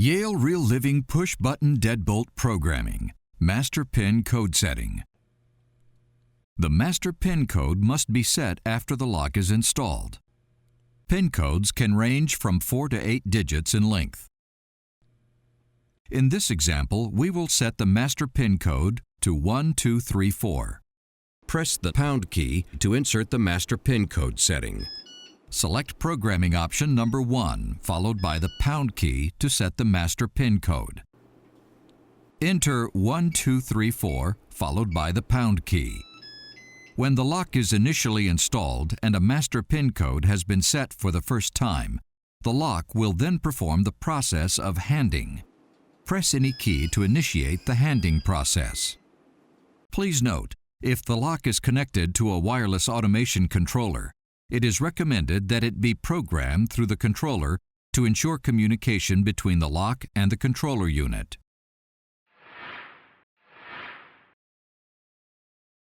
Yale Real Living Push Button Deadbolt Programming Master Pin Code Setting. The master pin code must be set after the lock is installed. Pin codes can range from 4 to 8 digits in length. In this example, we will set the master pin code to 1234. Press the pound key to insert the master pin code setting. Select programming option number 1, followed by the pound key to set the master pin code. Enter 1234, followed by the pound key. When the lock is initially installed and a master pin code has been set for the first time, the lock will then perform the process of handing. Press any key to initiate the handing process. Please note, if the lock is connected to a wireless automation controller, it is recommended that it be programmed through the controller to ensure communication between the lock and the controller unit.